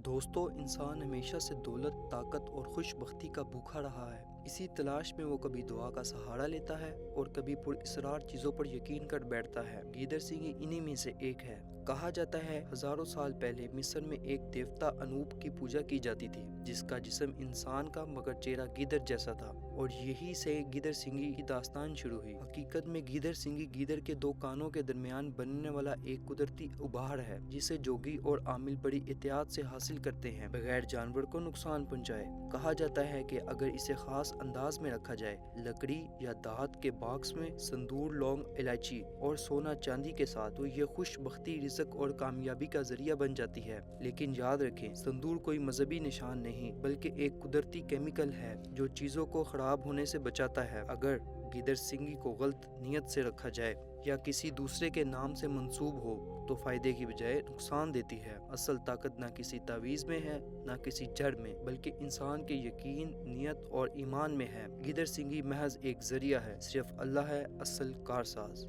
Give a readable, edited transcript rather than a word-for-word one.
دوستو انسان ہمیشہ سے دولت، طاقت اور خوش بختی کا بھوکا رہا ہے۔ اسی تلاش میں وہ کبھی دعا کا سہارا لیتا ہے اور کبھی پر اسرار چیزوں پر یقین کر بیٹھتا ہے۔ گیدر سنگھی انہی میں سے ایک ہے۔ کہا جاتا ہے ہزاروں سال پہلے مصر میں ایک دیوتا انوپ کی پوجا کی جاتی تھی، جس کا جسم انسان کا مگر چہرہ گیدر جیسا تھا، اور یہی سے گیدر سنگھی کی داستان شروع ہوئی۔ حقیقت میں گیدر سنگھی گیدر کے دو کانوں کے درمیان بننے والا ایک قدرتی ابھار ہے، جسے جوگی اور عامل بڑی احتیاط سے حاصل کرتے ہیں بغیر جانور کو نقصان پہنچائے۔ کہا جاتا ہے کہ اگر اسے خاص انداز میں رکھا جائے، لکڑی یا دھات کے باکس میں سندور، لونگ، الائچی اور سونا چاندی کے ساتھ، تو یہ خوش بختی، رزق اور کامیابی کا ذریعہ بن جاتی ہے۔ لیکن یاد رکھیں، سندور کوئی مذہبی نشان نہیں بلکہ ایک قدرتی کیمیکل ہے جو چیزوں کو خراب ہونے سے بچاتا ہے۔ اگر گیدر سنگھی کو غلط نیت سے رکھا جائے یا کسی دوسرے کے نام سے منسوب ہو تو فائدے کی بجائے نقصان دیتی ہے۔ اصل طاقت نہ کسی تعویذ میں ہے، نہ کسی جڑ میں، بلکہ انسان کے یقین، نیت اور ایمان میں ہے۔ گیدر سنگھی محض ایک ذریعہ ہے، صرف اللہ ہے اصل کارساز۔